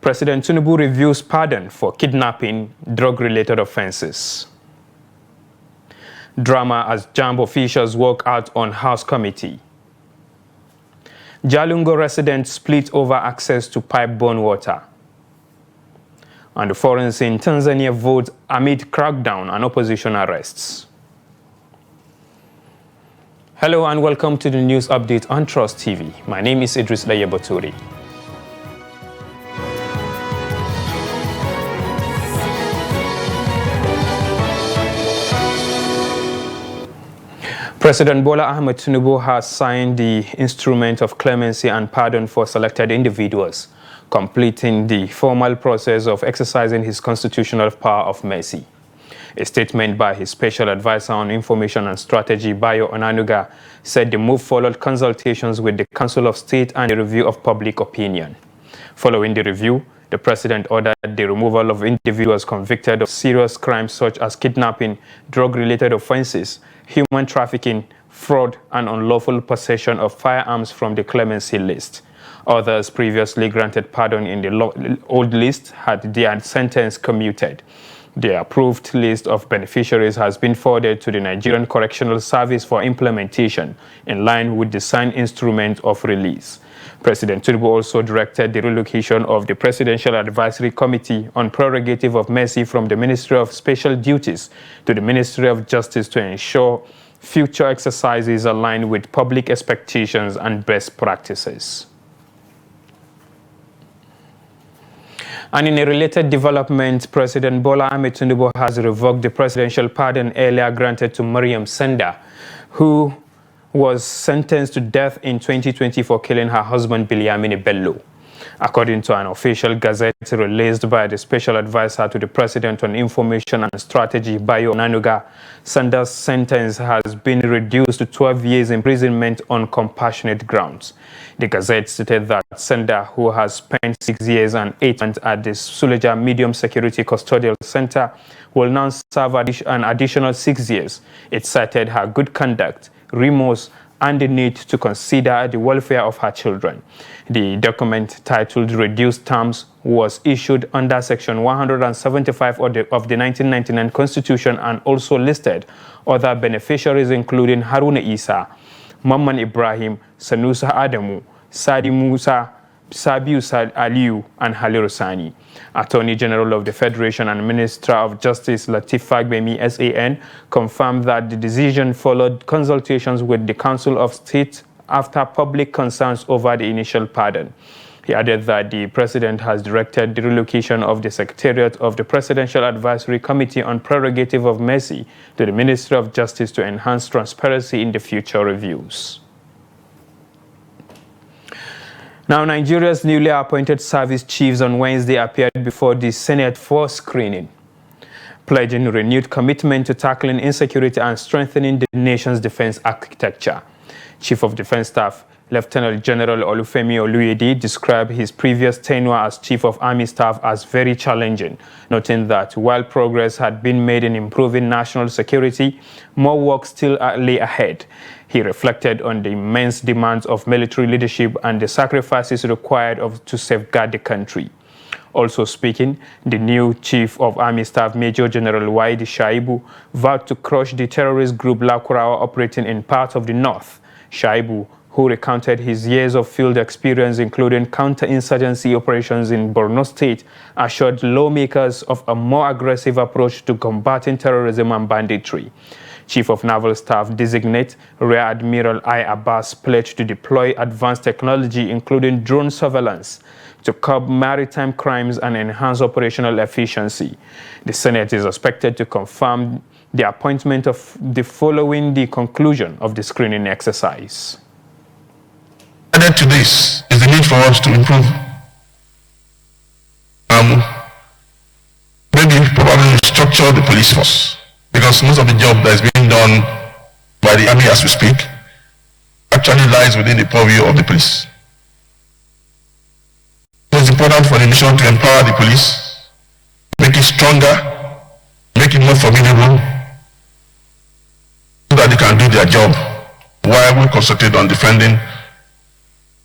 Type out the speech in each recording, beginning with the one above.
President Tinubu reviews pardon for kidnapping, drug-related offenses. Drama as JAMB officials walk out on House Committee. Jalingo residents split over access to pipe-borne water. And the foreigners in Tanzania vote amid crackdown and opposition arrests. Hello and welcome to the news update on Trust TV. My name is Idris Layabaturi. President Bola Ahmed Tinubu has signed the instrument of clemency and pardon for selected individuals, completing the formal process of exercising his constitutional power of mercy. A statement by his special advisor on information and strategy, Bayo Onanuga, said the move followed consultations with the Council of State and a review of public opinion. Following the review, the president ordered the removal of individuals convicted of serious crimes such as kidnapping, drug-related offenses, human trafficking, fraud, and unlawful possession of firearms from the clemency list. Others previously granted pardon in the old list had their sentence commuted. The approved list of beneficiaries has been forwarded to the Nigerian Correctional Service for implementation in line with the signed instrument of release. President Tinubu also directed the relocation of the Presidential Advisory Committee on Prerogative of Mercy from the Ministry of Special Duties to the Ministry of Justice to ensure future exercises align with public expectations and best practices. And in a related development, President Bola Ahmed Tinubu has revoked the presidential pardon earlier granted to Maryam Sanda, who was sentenced to death in 2020 for killing her husband Bilyamini Bello. According to an official gazette released by the special advisor to the president on information and strategy, Bayo Onanuga, Sanda's sentence has been reduced to 12 years imprisonment on compassionate grounds. The gazette stated that Sanda, who has spent 6 years and 8 months at the Suleja Medium Security Custodial Center, will now serve an additional 6 years. It cited her good conduct, remorse, and the need to consider the welfare of her children. The document, titled Reduced Terms, was issued under Section 175 of the 1999 Constitution and also listed other beneficiaries including Haruna Isa, Mamman Ibrahim, Sanusa Adamu, Sadi Musa, Sabiu Aliyu, and Haliru Sani. Attorney General of the Federation and Minister of Justice Lateef Fagbemi, SAN, confirmed that the decision followed consultations with the Council of State after public concerns over the initial pardon. He added that the president has directed the relocation of the Secretariat of the Presidential Advisory Committee on Prerogative of Mercy to the Ministry of Justice to enhance transparency in the future reviews. Now, Nigeria's newly appointed service chiefs on Wednesday appeared before the Senate for screening, pledging renewed commitment to tackling insecurity and strengthening the nation's defense architecture. Chief of Defense Staff Lieutenant General Olufemi Oluyede described his previous tenure as Chief of Army Staff as very challenging, noting that while progress had been made in improving national security, more work still lay ahead. He reflected on the immense demands of military leadership and the sacrifices required to safeguard the country. Also speaking, the new Chief of Army Staff Major General Waidi Shaibu vowed to crush the terrorist group Lakurawa operating in parts of the north. Shaibu, who recounted his years of field experience including counterinsurgency operations in Borno State, assured lawmakers of a more aggressive approach to combating terrorism and banditry. Chief of Naval Staff Designate Rear Admiral I. Abbas pledged to deploy advanced technology including drone surveillance to curb maritime crimes and enhance operational efficiency. The Senate is expected to confirm the appointment following the conclusion of the screening exercise. Added to this is the need for us to improve. Maybe probably structure the police force, because most of the job that is being done by the army as we speak actually lies within the purview of the police. So it's important for the nation to empower the police, make it stronger, make it more formidable, so that they can do their job while we concentrate on defending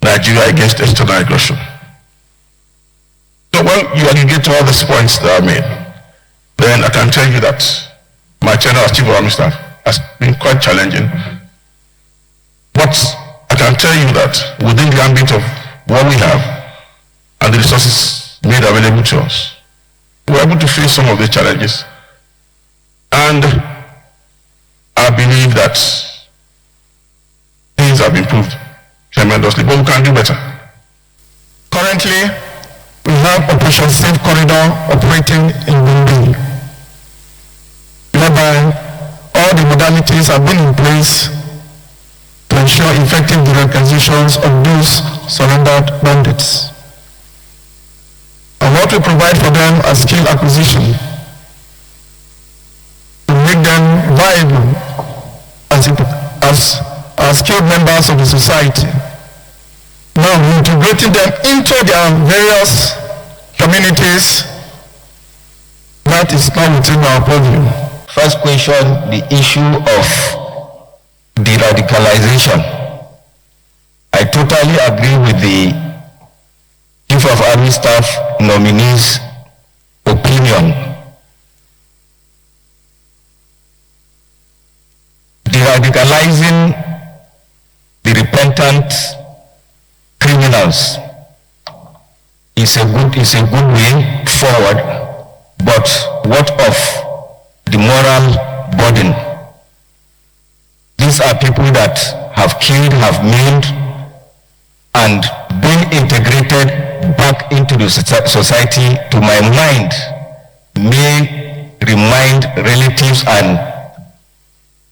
Nigeria against external aggression. So when you aggregate all these points that I made, then I can tell you that my tenure as Chief of Army Staff has been quite challenging. But I can tell you that within the ambit of what we have and the resources made available to us, we're able to face some of the challenges. And I believe that things have improved tremendously, but we can do better. Currently, we have Operation Safe Corridor operating in Bundi, whereby all the modalities have been in place to ensure effective requisitions of those surrendered bandits. And what we provide for them as skill acquisition to make them viable as skilled members of the society. Now integrating them into their various communities, that is not within our purview. First question, the issue of de-radicalization. I totally agree with the Chief of Army Staff nominee's opinion. De-radicalizing the repentant criminals is a good way forward, but what of the moral burden? These are people that have killed, have maimed, and been integrated back into the society, to my mind, may remind relatives and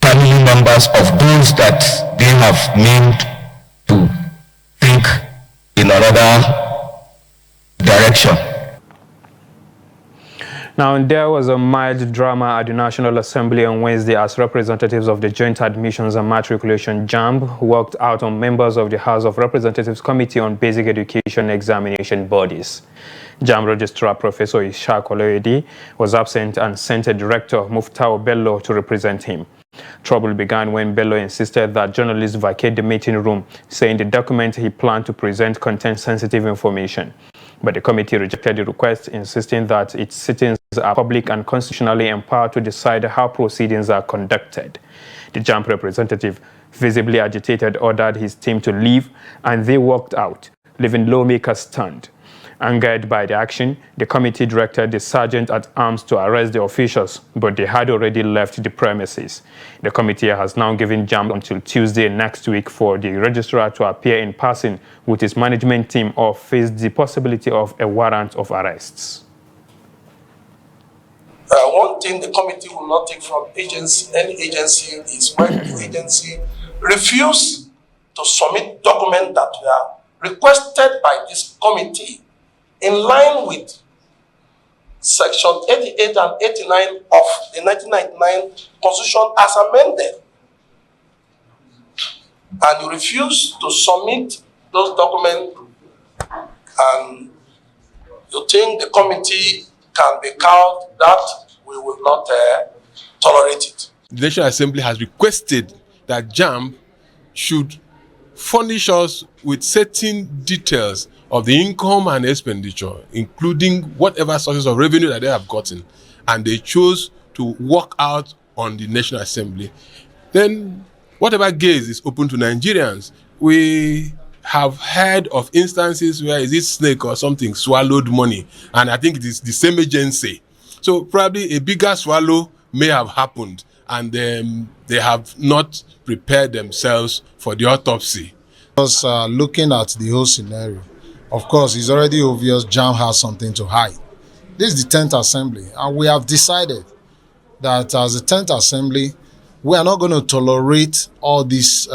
family members of those that they have maimed to think in another direction. Now, there was a mild drama at the National Assembly on Wednesday as representatives of the Joint Admissions and Matriculation JAMB worked out on members of the House of Representatives Committee on Basic Education Examination Bodies. JAMB Registrar Professor Ishaq Oloyede was absent and sent a director, Muftau Bello, to represent him. Trouble began when Bello insisted that journalists vacate the meeting room, saying the document he planned to present contained sensitive information. But the committee rejected the request, insisting that its sittings are public and constitutionally empowered to decide how proceedings are conducted. The JAMB representative, visibly agitated, ordered his team to leave, and they walked out, leaving lawmakers stunned. Angered by the action, the committee directed the sergeant-at-arms to arrest the officials, but they had already left the premises. The committee has now given JAMB until Tuesday next week for the registrar to appear in person with his management team or face the possibility of a warrant of arrests. One thing the committee will not take from any agency is when the agency refuses to submit documents that were requested by this committee in line with Section 88 and 89 of the 1999 Constitution as amended. And you refuse to submit those documents, and you think the committee can be cowed, that we will not tolerate it. The National Assembly has requested that JAMB should furnish us with certain details of the income and expenditure, including whatever sources of revenue that they have gotten, and they chose to walk out on the National Assembly. Then whatever gaze is open to Nigerians. We have heard of instances where is it snake or something swallowed money, and I think it is the same agency. So probably a bigger swallow may have happened, and they have not prepared themselves for the autopsy. Because looking at the whole scenario, of course, it's already obvious JAMB has something to hide. This is the 10th Assembly, and we have decided that as the 10th Assembly, we are not going to tolerate all this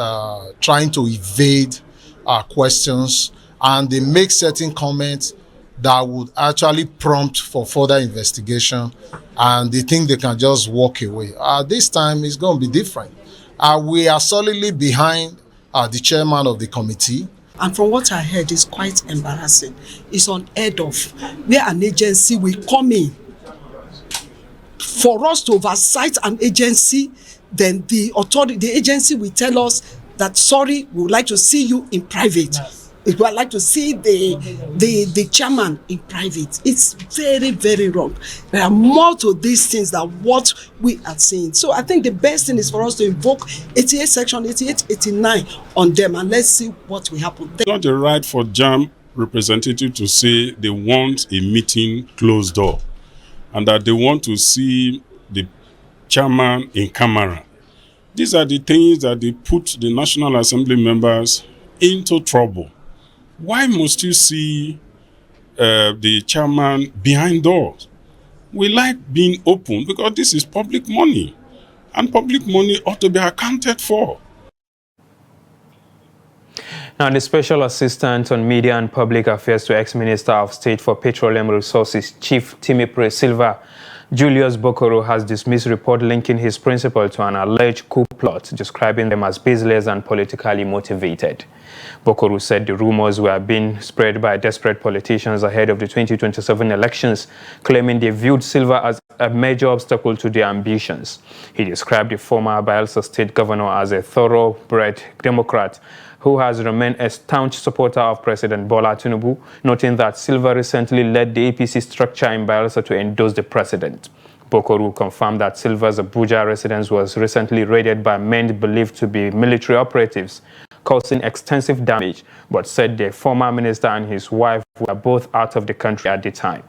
trying to evade our questions, and they make certain comments that would actually prompt for further investigation, and they think they can just walk away. This time it's going to be different. We are solidly behind the chairman of the committee. And from what I heard, it's quite embarrassing. It's unheard of, where an agency will come in for us to oversight an agency, then the authority, the agency will tell us that, sorry, we would like to see you in private. If you would like to see the chairman in private, it's very, very wrong. There are more to these things than what we are seeing. So I think the best thing is for us to invoke 88 section 88, 89 on them, and let's see what will happen. It's not the right for JAMB representative to say they want a meeting closed door and that they want to see the chairman in camera. These are the things that they put the National Assembly members into trouble. Why must you see the chairman behind doors? We like being open because this is public money, and public money ought to be accounted for. Now, the Special Assistant on Media and Public Affairs to Ex-Minister of State for Petroleum Resources, Chief Timipre Silva, Julius Bokoro, has dismissed report linking his principal to an alleged coup plot, describing them as baseless and politically motivated. Bokoro said the rumors were being spread by desperate politicians ahead of the 2027 elections, claiming they viewed Silva as a major obstacle to their ambitions. He described the former Bayelsa State governor as a thoroughbred Democrat who has remained a staunch supporter of President Bola Tinubu, noting that Silva recently led the APC structure in Bayelsa to endorse the president. Bokoro confirmed that Silva's Abuja residence was recently raided by men believed to be military operatives, causing extensive damage, but said the former minister and his wife were both out of the country at the time.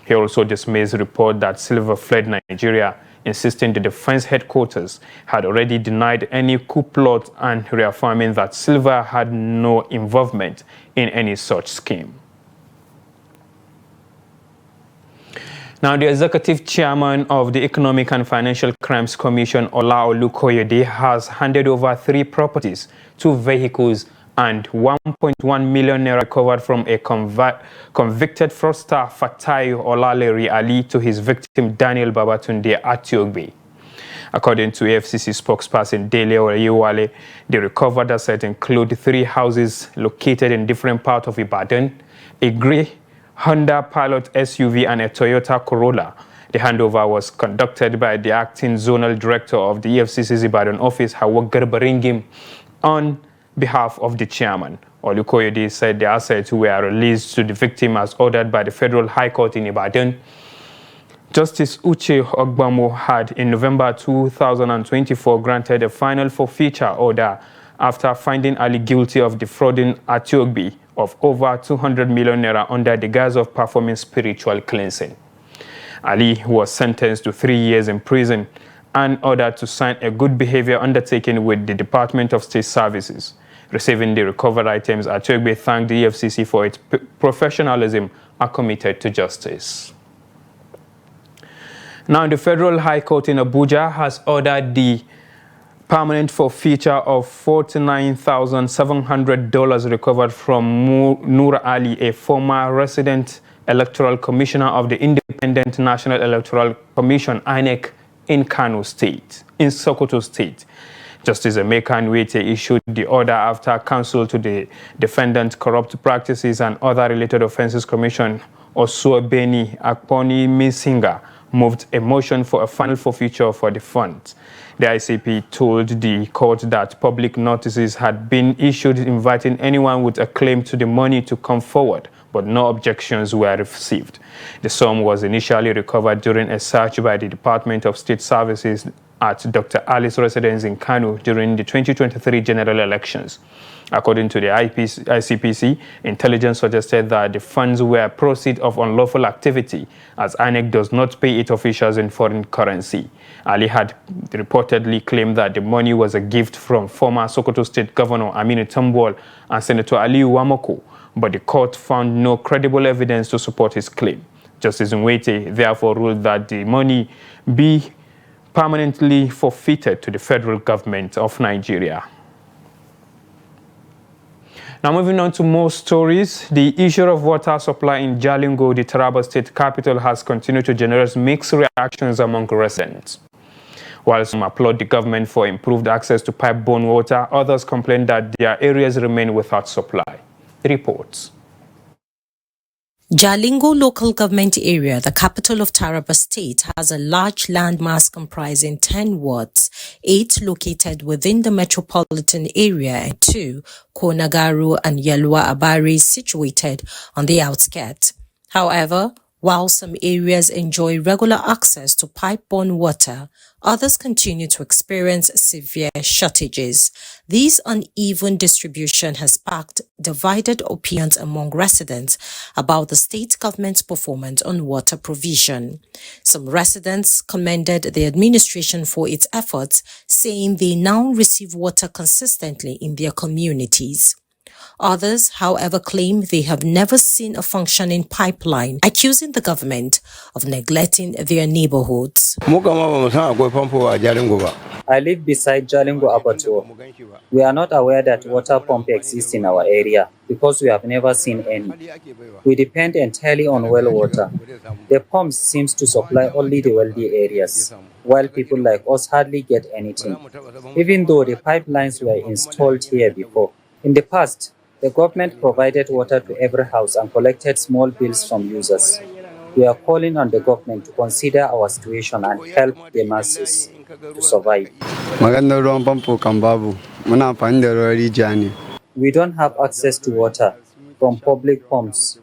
He also dismissed the report that Silva fled Nigeria, insisting the defense headquarters had already denied any coup plot and reaffirming that Silva had no involvement in any such scheme. Now, the executive chairman of the Economic and Financial Crimes Commission, Ola Olukoyede, has handed over 3 properties, 2 vehicles, and 1.1 million naira recovered from a convicted fraudster Fatai Olaleri Ali to his victim Daniel Babatunde Atiogbe. According to EFCC spokesperson Dele Oyewale, the recovered assets include 3 houses located in different parts of Ibadan, a grey Honda Pilot SUV and a Toyota Corolla. The handover was conducted by the acting zonal director of the EFCC's Ibadan office, Hawa Garbaringim, on behalf of the chairman. Olukoyede said the assets were released to the victim as ordered by the Federal High Court in Ibadan. Justice Uche Ogbamo had in November 2024 granted a final forfeiture order after finding Ali guilty of defrauding Atiogbe of over 200 million naira under the guise of performing spiritual cleansing. Ali was sentenced to 3 years in prison and ordered to sign a good behavior undertaking with the Department of State Services. Receiving the recovered items, Atiogbe thanked the EFCC for its professionalism and committed to justice. Now, the Federal High Court in Abuja has ordered the permanent forfeiture of $49,700 recovered from Nur Ali, a former resident electoral commissioner of the Independent National Electoral Commission, INEC, in Sokoto State. Justice Emeka Nwite issued the order after counsel to the Defendant Corrupt Practices and Other Related Offences Commission, Osuobeni Akponi Misinga, moved a motion for a final forfeiture for the funds. The ICP told the court that public notices had been issued inviting anyone with a claim to the money to come forward, but no objections were received. The sum was initially recovered during a search by the Department of State Services at Dr. Ali's residence in Kano during the 2023 general elections. According to the ICPC, intelligence suggested that the funds were proceeds of unlawful activity, as INEC does not pay its officials in foreign currency. Ali had reportedly claimed that the money was a gift from former Sokoto State Governor Aminu Tambuwal and Senator Aliyu Wamoko, but the court found no credible evidence to support his claim. Justice Nwite therefore ruled that the money be permanently forfeited to the federal government of Nigeria. Now, moving on to more stories, the issue of water supply in Jalingo, the Taraba state capital, has continued to generate mixed reactions among residents. While some applaud the government for improved access to pipe-borne water, others complain that their areas remain without supply. Reports. Jalingo local government area, the capital of Taraba state, has a large landmass comprising 10 wards, 8 located within the metropolitan area and 2, Konagaru and Yelwa Abari, situated on the outskirts. However, while some areas enjoy regular access to pipe-borne water, others continue to experience severe shortages. This uneven distribution has sparked divided opinions among residents about the state government's performance on water provision. Some residents commended the administration for its efforts, saying they now receive water consistently in their communities. Others, however, claim they have never seen a functioning pipeline, accusing the government of neglecting their neighborhoods. I live beside Jalingo Abattoir. We are not aware that water pump exists in our area because we have never seen any. We depend entirely on well water. The pumps seems to supply only the wealthy areas, while people like us hardly get anything, even though the pipelines were installed here before. In the past, the government provided water to every house and collected small bills from users. We are calling on the government to consider our situation and help the masses to survive. We don't have access to water from public pumps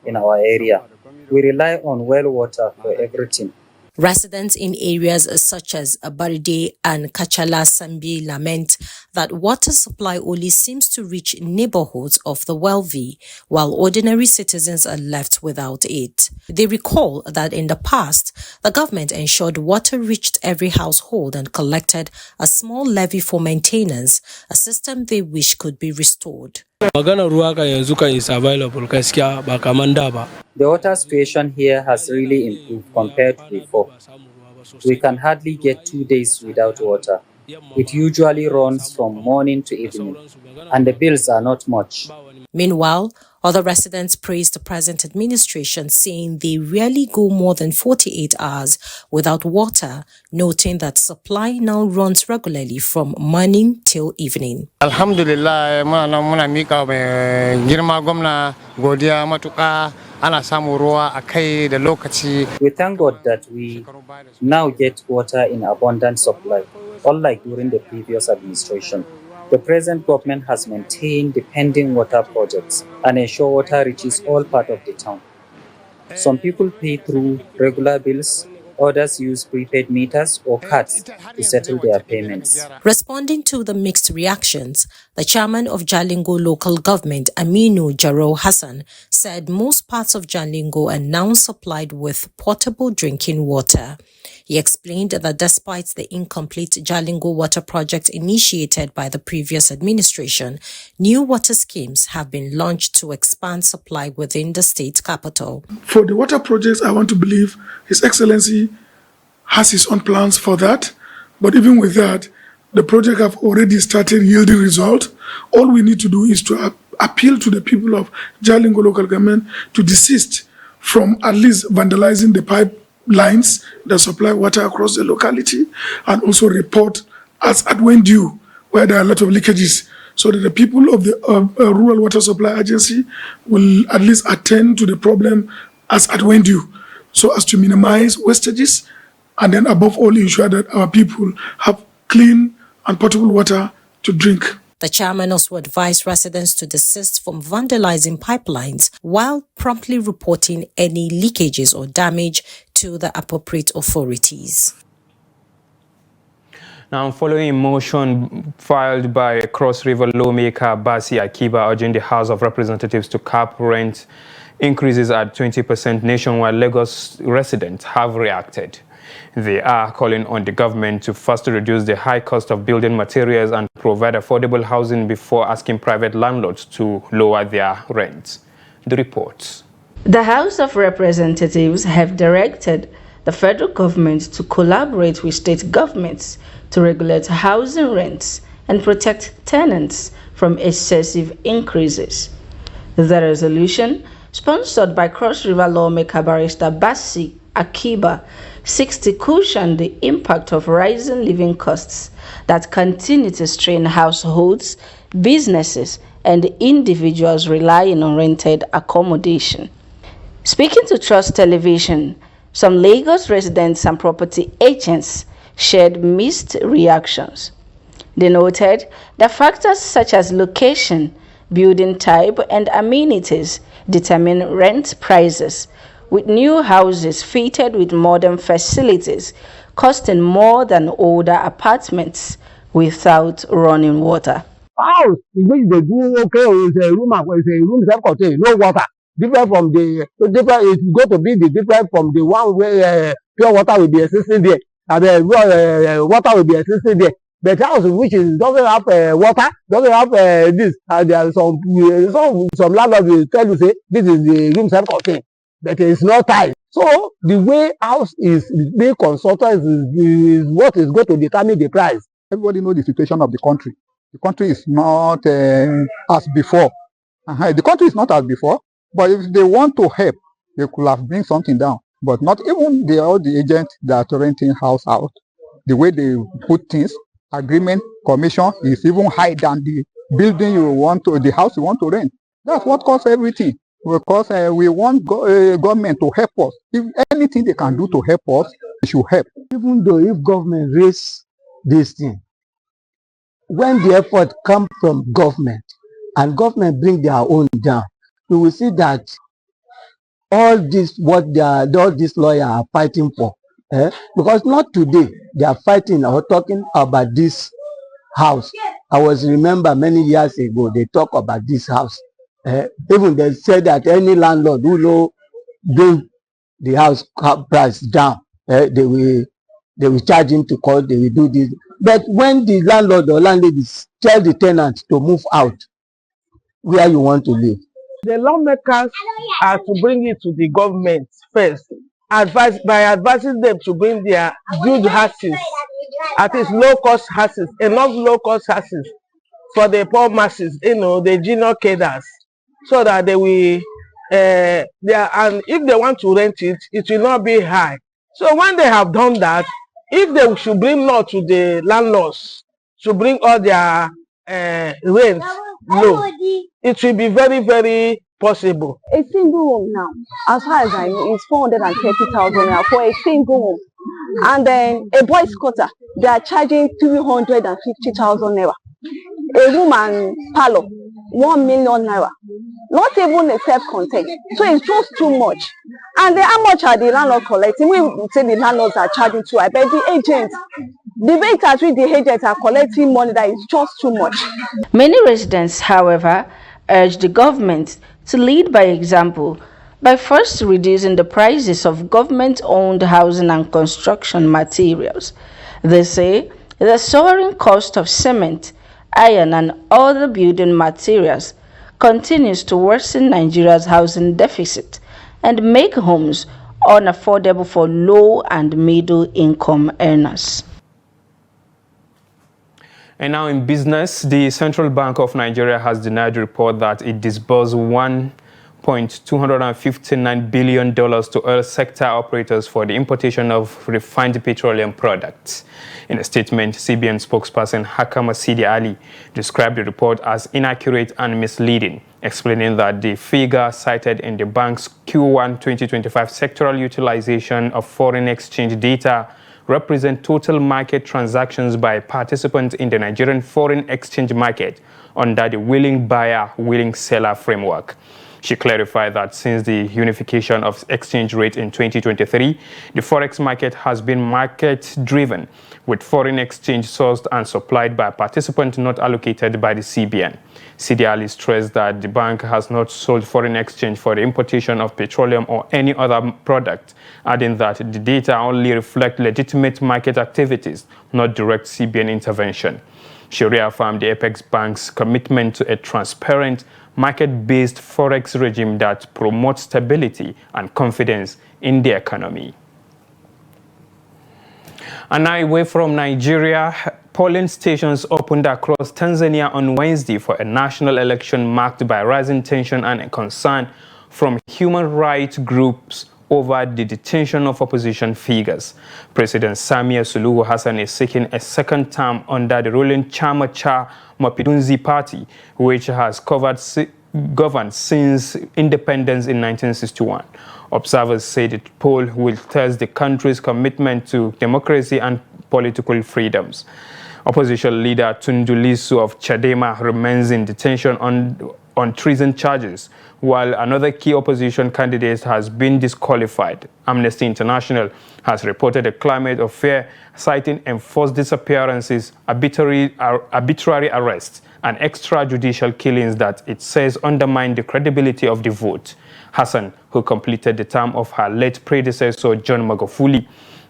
in our area. We rely on well water for everything. Residents in areas such as Abaride and Kachala Sambi lament that water supply only seems to reach neighborhoods of the wealthy, while ordinary citizens are left without it. They recall that in the past, the government ensured water reached every household and collected a small levy for maintenance, a system they wish could be restored. The water situation here has really improved compared to before. We can hardly get 2 days without water. It usually runs from morning to evening, and the bills are not much. Meanwhile, other residents praised the present administration, saying they rarely go more than 48 hours without water, noting that supply now runs regularly from morning till evening. Alhamdulillah, we thank God that we now get water in abundant supply, unlike during the previous administration. The present government has maintained the pending water projects and ensure water reaches all parts of the town. Some people pay through regular bills, others use prepaid meters or cards to settle their payments. Responding to the mixed reactions, the chairman of Jalingo local government, Aminu Jaro Hassan, said most parts of Jalingo are now supplied with potable drinking water. He explained that despite the incomplete Jalingo water project initiated by the previous administration, new water schemes have been launched to expand supply within the state capital. For the water projects, I want to believe His Excellency has his own plans for that. But even with that, the project have already started yielding results. All we need to do is to appeal to the people of Jalingo local government to desist from at least vandalizing the pipelines that supply water across the locality, and also report as at when due where there are a lot of leakages, so that the people of the Rural Water Supply Agency will at least attend to the problem as at when due, so as to minimize wastages, and then above all ensure that our people have clean and potable water to drink. The chairman also advised residents to desist from vandalizing pipelines while promptly reporting any leakages or damage to the appropriate authorities. Now, following a motion filed by Cross River lawmaker Basi Akiba urging the House of Representatives to cap rent increases at 20%, nationwide Lagos residents have reacted. They are calling on the government to first reduce the high cost of building materials and provide affordable housing before asking private landlords to lower their rents. The reports. The House of Representatives have directed the federal government to collaborate with state governments to regulate housing rents and protect tenants from excessive increases. The resolution, sponsored by Cross River lawmaker Barrister Basi Akiba, seeks to cushion the impact of rising living costs that continue to strain households, businesses, and individuals relying on rented accommodation. Speaking to Trust Television, some Lagos residents and property agents shared mixed reactions. They noted that factors such as location, building type, and amenities determine rent prices, with new houses fitted with modern facilities costing more than older apartments without running water. House in which they do okay is a room self-contained, no water. Different from the it's going to be the different from the one where pure water will be existing there, and water will be existing there. But house which is doesn't have water, doesn't have this, and there are some landlords will tell you say this is the room self-contained, but it's not tight. So the way house is being consulted is what is going to determine the price. Everybody knows the situation of the country. The country is not as before. The country is not as before, but if they want to help, they could have bring something down. But not even all the agents that are renting house out. The way they put things, agreement, commission is even higher than the building you want to, the house you want to rent. That's what causes everything. Because we want government to help us. If anything they can do to help us, they should help. Even though if government raise this thing, when the effort comes from government and government bring their own down, you will see that all this all these lawyers are fighting for, because not today they are fighting or talking about this house. I remember many years ago they talk about this house. Even they said that any landlord who no bring the house price down, they will charge him to court. They will do this. But when the landlord or landlady tell the tenant to move out, where you want to live, the lawmakers are to bring it to the government first, by advising them to bring their good houses, at least low-cost houses, enough low-cost houses for the poor masses, the junior cadres, so that they will, and if they want to rent it, it will not be high. So when they have done that, if they should bring law to the landlords to bring all their rent low, it will be very, very possible. A single room now, as far as I know, is 430,000 naira for a single room. And then a boys' quarter, they are charging 350,000 naira. A room and parlor, 1 million naira. Not even a self-contained. So it's just too much. And then how much are the landlords collecting? We say the landlords are charging too. I bet the agents, the rate at which the agents are collecting money, that is just too much. Many residents, however, urge the government to lead by example by first reducing the prices of government-owned housing and construction materials. They say the soaring cost of cement, iron, and other building materials continues to worsen Nigeria's housing deficit and make homes unaffordable for low and middle income earners. And now in business, the Central Bank of Nigeria has denied the report that it disbursed $1.259 billion to oil sector operators for the importation of refined petroleum products. In a statement, CBN spokesperson Hakama Sidi Ali described the report as inaccurate and misleading, explaining that the figure cited in the bank's Q1 2025 sectoral utilization of foreign exchange data represent total market transactions by participants in the Nigerian foreign exchange market under the willing buyer, willing seller framework. She clarified that since the unification of exchange rate in 2023, the forex market has been market-driven, with foreign exchange sourced and supplied by participants not allocated by the CBN. Sidi Ali stressed that the bank has not sold foreign exchange for the importation of petroleum or any other product, adding that the data only reflect legitimate market activities, not direct CBN intervention. She reaffirmed the Apex Bank's commitment to a transparent, market-based forex regime that promotes stability and confidence in the economy. And now away from Nigeria, polling stations opened across Tanzania on Wednesday for a national election marked by rising tension and concern from human rights groups over the detention of opposition figures. President Samia Suluhu Hassan is seeking a second term under the ruling Chama cha Mapinduzi party, which has covered governed since independence in 1961. Observers say the poll will test the country's commitment to democracy and political freedoms. Opposition leader Tundu Lissu of Chadema remains in detention on treason charges, while another key opposition candidate has been disqualified. Amnesty International has reported a climate of fear, citing enforced disappearances, arbitrary arrests, and extrajudicial killings that it says undermine the credibility of the vote. Hassan, who completed the term of her late predecessor John Magufuli,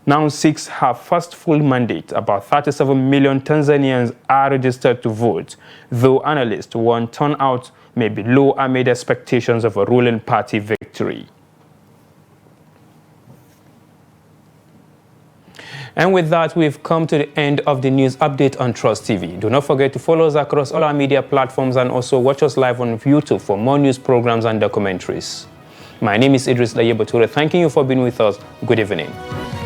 now seeks her first full mandate. About 37 million Tanzanians are registered to vote, though analysts warn turnout may be low amid expectations of a ruling party victory. And with that, we've come to the end of the news update on Trust TV. Do not forget to follow us across all our media platforms and also watch us live on YouTube for more news programs and documentaries. My name is Idris Laye Bature, thanking you for being with us. Good evening.